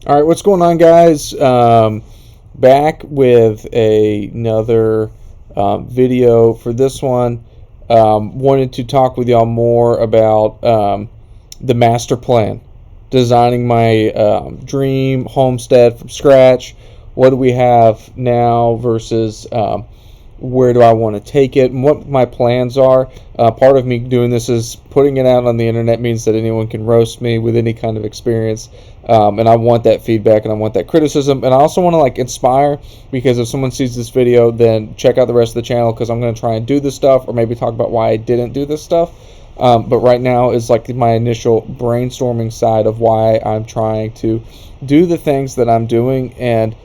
All right, what's going on, guys? Back with another video. For this one, wanted to talk with y'all more about the master plan, designing my dream homestead from scratch. What do we have now versus where do I want to take it, and what my plans are. Part of me doing this is putting it out on the internet means that anyone can roast me with any kind of experience, and I want that feedback and I want that criticism, and I also want to inspire, because if someone sees this video, then check out the rest of the channel, because I'm going to try and do this stuff, or maybe talk about why I didn't do this stuff. But right now is my initial brainstorming side of why I'm trying to do the things that I'm doing, and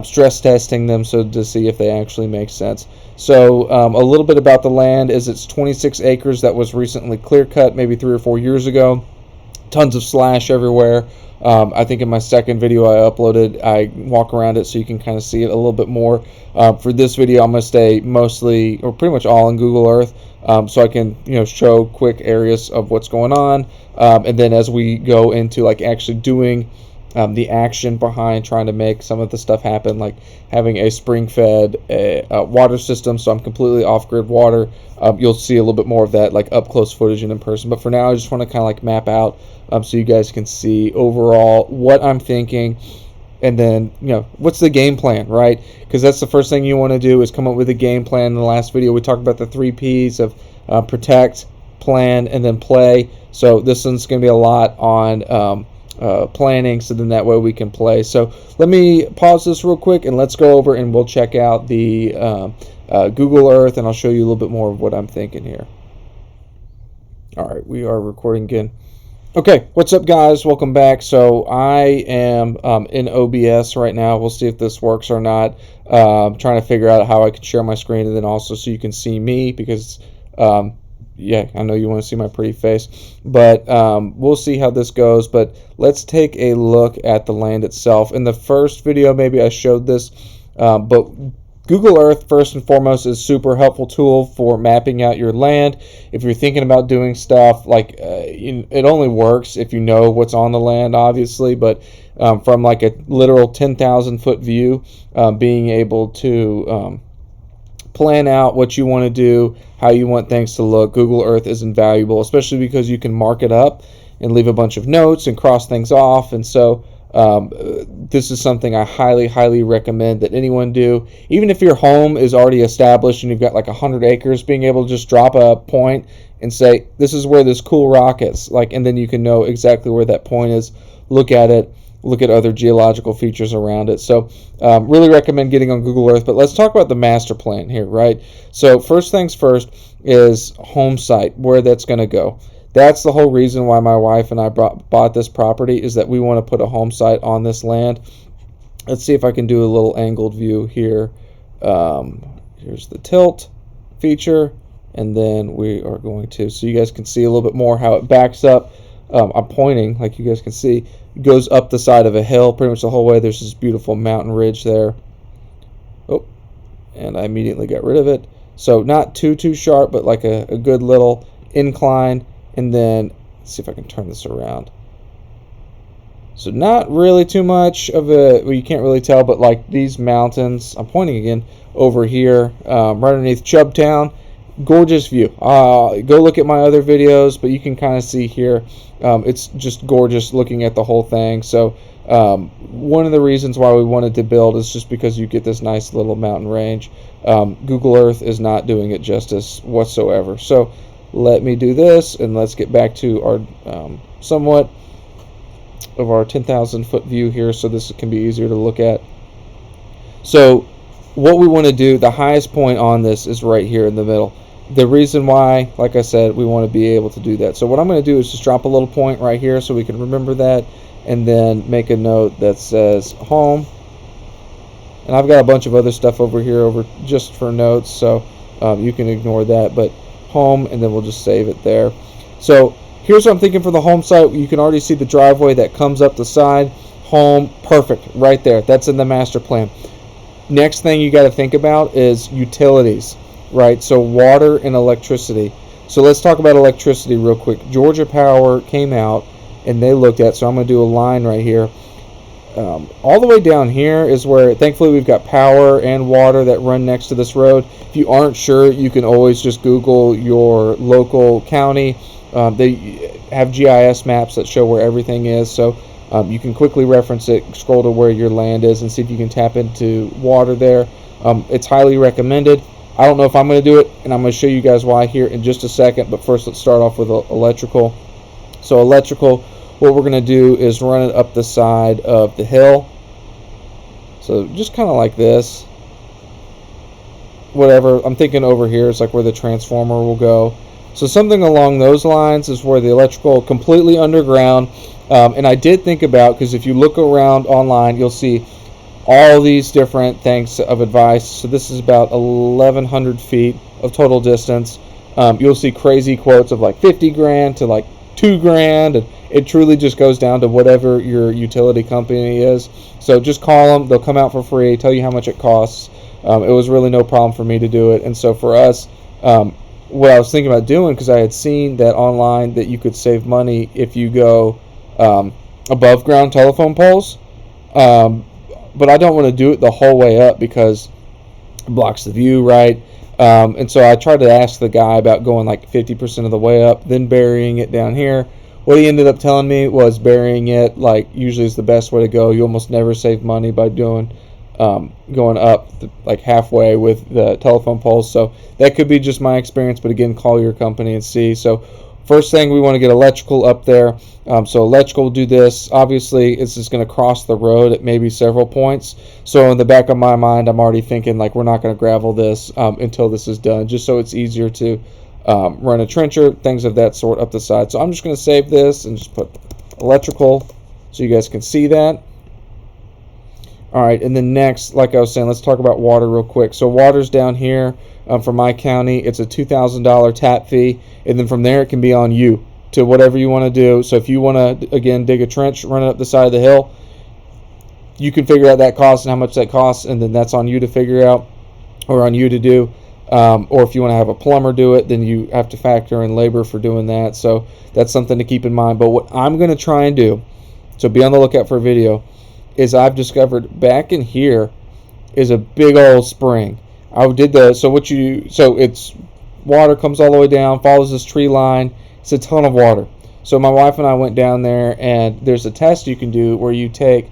stress testing them so to see if they actually make sense. So a little bit about the land is it's 26 acres that was recently clear cut maybe 3 or 4 years ago. Tons of slash everywhere. I think in my second video I uploaded, I walk around it so you can kind of see it a little bit more. For this video, I'm going to stay mostly or pretty much all in Google Earth, so I can show quick areas of what's going on, and then as we go into actually doing the action behind trying to make some of the stuff happen, like having a spring-fed water system, so I'm completely off-grid water. You'll see a little bit more of that up-close footage and in person. But for now, I just want to kind of map out so you guys can see overall what I'm thinking, and then what's the game plan, right? Because that's the first thing you want to do, is come up with a game plan. In the last video, we talked about the 3 Ps of protect, plan, and then play. So this one's going to be a lot on planning, so then that way we can play. So let me pause this real quick and let's go over and we'll check out the Google Earth, and I'll show you a little bit more of what I'm thinking here. Alright, we are recording again. Okay, what's up, guys? Welcome back. So I am in OBS right now. We'll see if this works or not. Trying to figure out how I can share my screen, and then also so you can see me, because yeah, I know you want to see my pretty face, but we'll see how this goes. But let's take a look at the land itself. In the first video, maybe I showed this, but Google Earth, first and foremost, is a super helpful tool for mapping out your land. If you're thinking about doing stuff, it only works if you know what's on the land, obviously, but from a literal 10,000 foot view, being able to plan out what you want to do, how you want things to look, Google Earth is invaluable, especially because you can mark it up and leave a bunch of notes and cross things off. And so this is something I highly recommend that anyone do. Even if your home is already established and you've got 100 acres, being able to just drop a point and say, this is where this cool rock is, and then you can know exactly where that point is, look at it, look at other geological features around it. So really recommend getting on Google Earth. But let's talk about the master plan here, right? So first things first is home site, where that's going to go. That's the whole reason why my wife and I bought this property, is that we want to put a home site on this land. Let's see if I can do a little angled view here. Here's the tilt feature, and then we are going to, so you guys can see a little bit more how it backs up. I'm pointing, like you guys can see, it goes up the side of a hill pretty much the whole way. There's this beautiful mountain ridge there. Oh, and I immediately got rid of it. So not too sharp, but a good little incline. And then let's see if I can turn this around. So not really too much of a, well, you can't really tell, but these mountains, I'm pointing again over here, right underneath Chubtown. Gorgeous view. Go look at my other videos, but you can kind of see here, it's just gorgeous looking at the whole thing. So one of the reasons why we wanted to build is just because you get this nice little mountain range. Google Earth is not doing it justice whatsoever. So let me do this, and let's get back to our somewhat of our 10,000 foot view here, so this can be easier to look at. So what we want to do, the highest point on this is right here in the middle. The reason why, like I said, we want to be able to do that. So what I'm going to do is just drop a little point right here so we can remember that, and then make a note that says home. And I've got a bunch of other stuff over here just for notes, so you can ignore that, but home, and then we'll just save it there. So here's what I'm thinking for the home site. You can already see the driveway that comes up the side. Home, perfect, right there. That's in the master plan. Next thing you got to think about is utilities, right? So water and electricity. So let's talk about electricity real quick. Georgia Power came out and they looked at, so I'm going to do a line right here. All the way down here is where, thankfully, we've got power and water that run next to this road. If you aren't sure, you can always just Google your local county. They have GIS maps that show where everything is, so you can quickly reference it, scroll to where your land is, and see if you can tap into water there. It's highly recommended. I don't know if I'm going to do it, and I'm going to show you guys why here in just a second, but first let's start off with electrical. So electrical, what we're going to do is run it up the side of the hill. So just kind of like this. Whatever, I'm thinking over here is like where the transformer will go. So something along those lines is where the electrical, completely underground. And I did think about, because if you look around online, you'll see all these different things of advice. So this is about 1,100 feet of total distance. You'll see crazy quotes of like 50 grand to like 2 grand, and it truly just goes down to whatever your utility company is. So just call them, they'll come out for free, tell you how much it costs. It was really no problem for me to do it. And so for us, what I was thinking about doing, because I had seen that online that you could save money if you go above ground telephone poles, but I don't want to do it the whole way up because it blocks the view, right? And so I tried to ask the guy about going like 50% of the way up, then burying it down here. What he ended up telling me was burying it like usually is the best way to go. You almost never save money by going up like halfway with the telephone poles. So that could be just my experience, but again, call your company and see. So first thing, we want to get electrical up there. So electrical will do this. Obviously, it's just going to cross the road at maybe several points. So in the back of my mind, I'm already thinking like we're not going to gravel this until this is done, just so it's easier to run a trencher, things of that sort up the side. So I'm just going to save this and just put electrical so you guys can see that. All right, and then next, like I was saying, let's talk about water real quick. So water's down here for my county. It's a $2,000 tap fee, and then from there it can be on you to whatever you want to do. So if you want to, again, dig a trench, run it up the side of the hill, you can figure out that cost and how much that costs, and then that's on you to figure out or on you to do. Or if you want to have a plumber do it, then you have to factor in labor for doing that. So that's something to keep in mind. But what I'm going to try and do, so be on the lookout for a video, is I've discovered back in here is a big old spring. So it's water comes all the way down, follows this tree line. It's a ton of water. So my wife and I went down there, and there's a test you can do where you take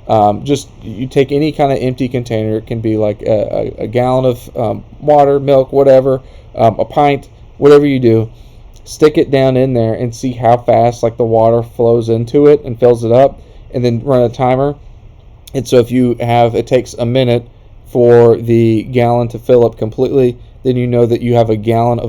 any kind of empty container. It can be like a gallon of water, milk, whatever, a pint, whatever you do. Stick it down in there and see how fast like the water flows into it and fills it up, and then run a timer. And so if it takes a minute for the gallon to fill up completely, then you know that you have a gallon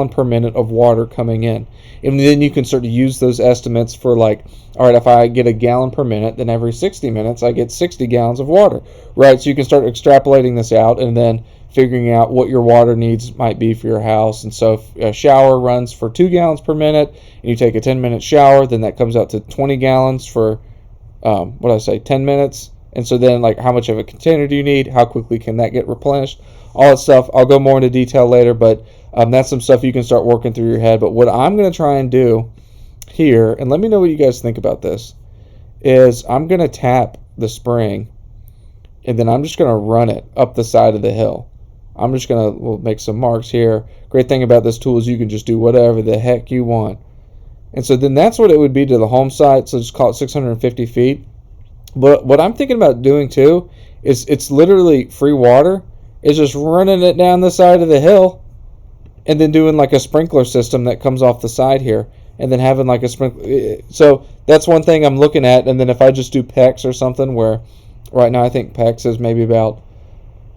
per minute of water coming in. And then you can start to use those estimates for like, all right, if I get a gallon per minute, then every 60 minutes I get 60 gallons of water, right? So you can start extrapolating this out and then figuring out what your water needs might be for your house. And so if a shower runs for 2 gallons per minute and you take a 10-minute shower, then that comes out to 20 gallons for 10 minutes. And so then like how much of a container do you need? How quickly can that get replenished? All that stuff. I'll go more into detail later, but that's some stuff you can start working through your head. But what I'm going to try and do here, and let me know what you guys think about this, is I'm going to tap the spring, and then I'm just going to run it up the side of the hill. I'm just going to make some marks here. Great thing about this tool is you can just do whatever the heck you want. And so then that's what it would be to the home site, so just call it 650 feet. But what I'm thinking about doing too is it's literally free water. It's just running it down the side of the hill and then doing like a sprinkler system that comes off the side here, and then having like a sprinkler. So that's one thing I'm looking at. And then if I just do PEX or something, where right now I think PEX is maybe about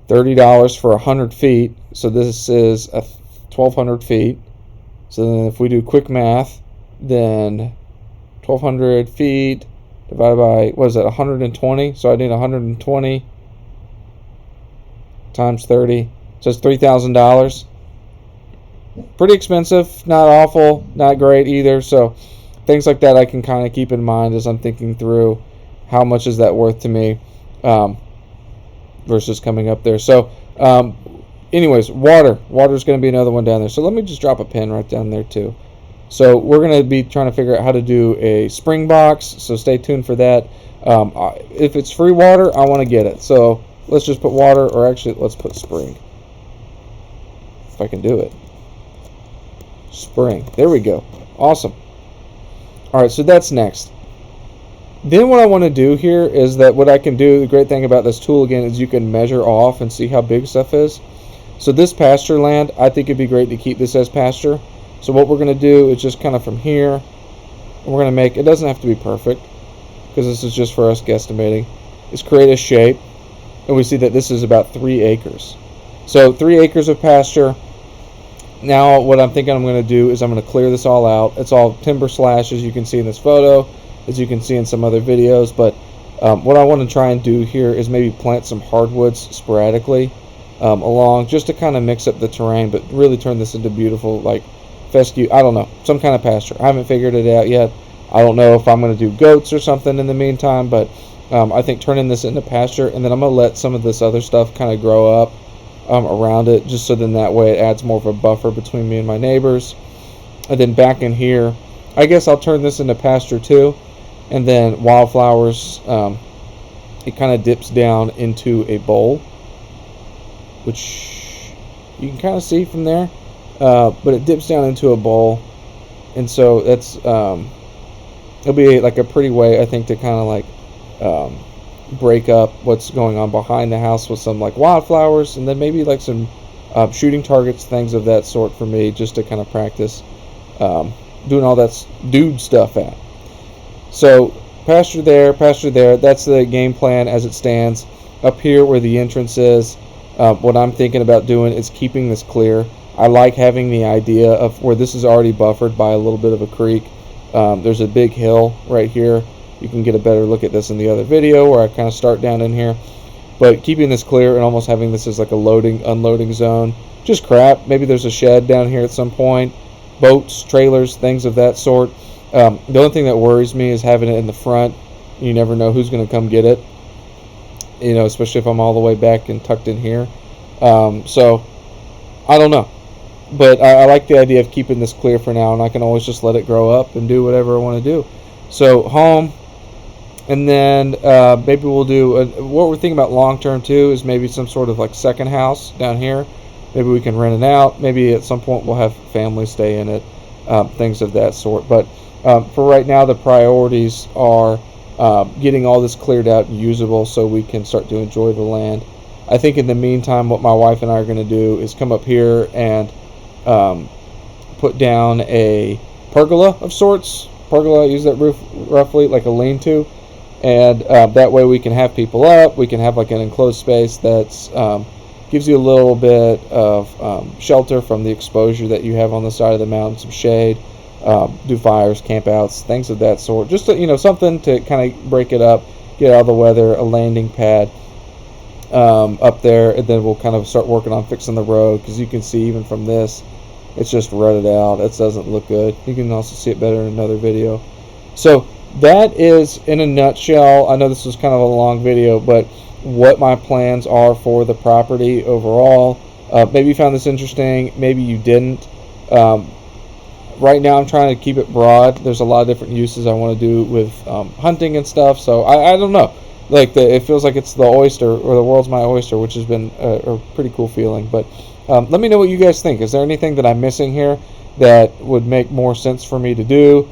$30 for 100 feet. So this is 1,200 feet. So then if we do quick math, then 1,200 feet divided by, 120? So I need 120 times 30. So it's $3,000. Pretty expensive, not awful, not great either. So things like that I can kind of keep in mind as I'm thinking through how much is that worth to me versus coming up there. So anyways, water. Water's going to be another one down there. So let me just drop a pin right down there too. So we're going to be trying to figure out how to do a spring box, so stay tuned for that. If it's free water, I want to get it. So let's just put water, or actually let's put spring. If I can do it. Spring. There we go. Awesome. Alright, so that's next. Then what I want to do here is that what I can do, the great thing about this tool again, is you can measure off and see how big stuff is. So this pasture land, I think it'd be great to keep this as pasture. So what we're going to do is just kind of from here, we're going to make, it doesn't have to be perfect, because this is just for us guesstimating, is create a shape, and we see that this is about 3 acres. So 3 acres of pasture. Now what I'm thinking I'm going to do is I'm going to clear this all out. It's all timber slash, as you can see in this photo, as you can see in some other videos, but what I want to try and do here is maybe plant some hardwoods sporadically along, just to kind of mix up the terrain, but really turn this into beautiful, like, fescue, I don't know, some kind of pasture. I haven't figured it out yet. I don't know if I'm going to do goats or something in the meantime, but I think turning this into pasture, and then I'm going to let some of this other stuff kind of grow up around it, just so then that way it adds more of a buffer between me and my neighbors. And then back in here, I guess I'll turn this into pasture too, and then wildflowers, it kind of dips down into a bowl, which you can kind of see from there. But it dips down into a bowl, and so that's it'll be like a pretty way, I think, to kind of like break up what's going on behind the house with some like wildflowers, and then maybe like some shooting targets, things of that sort for me, just to kind of practice doing all that dude stuff at. So pasture there, that's the game plan as it stands. Up here where the entrance is, what I'm thinking about doing is keeping this clear. I like having the idea of where this is already buffered by a little bit of a creek. There's a big hill right here. You can get a better look at this in the other video where I kind of start down in here. But keeping this clear and almost having this as like a loading, unloading zone. Just crap. Maybe there's a shed down here at some point. Boats, trailers, things of that sort. The only thing that worries me is having it in the front. You never know who's going to come get it. You know, especially if I'm all the way back and tucked in here. So, I don't know. But I like the idea of keeping this clear for now, and I can always just let it grow up and do whatever I want to do. So home, and then maybe we'll do what we're thinking about long term too is maybe some sort of like second house down here. Maybe we can rent it out. Maybe at some point we'll have families stay in it, things of that sort. But for right now, the priorities are getting all this cleared out and usable so we can start to enjoy the land. I think in the meantime, what my wife and I are going to do is come up here and put down a pergola of sorts. Pergola, use that roof roughly like a lean-to, and that way we can have people up. We can have like an enclosed space that's gives you a little bit of shelter from the exposure that you have on the side of the mountain, some shade, do fires, campouts, things of that sort. Just to, you know, something to kind of break it up, get out of the weather, a landing pad up there, and then we'll kind of start working on fixing the road, because you can see even from this, it's just rutted out. It doesn't look good. You can also see it better in another video. So that is in a nutshell. I know this was kind of a long video, but what my plans are for the property overall. Maybe you found this interesting, maybe you didn't. Right now I'm trying to keep it broad. There's a lot of different uses I want to do with hunting and stuff, so I don't know. Like it feels like it's the oyster, or the world's my oyster, which has been a pretty cool feeling. But let me know what you guys think. Is there anything that I'm missing here that would make more sense for me to do?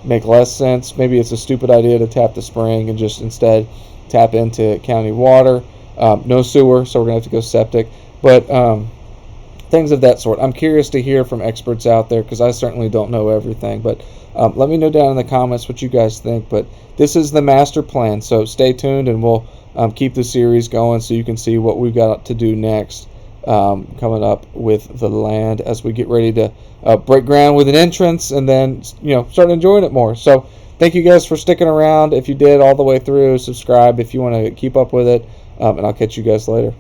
Make less sense? Maybe it's a stupid idea to tap the spring and just instead tap into county water. No sewer, so we're going to have to go septic. But things of that sort. I'm curious to hear from experts out there, because I certainly don't know everything. But let me know down in the comments what you guys think. But this is the master plan, so stay tuned, and we'll keep the series going so you can see what we've got to do next coming up with the land as we get ready to break ground with an entrance, and then, you know, start enjoying it more. So thank you guys for sticking around. If you did all the way through, subscribe if you want to keep up with it, and I'll catch you guys later.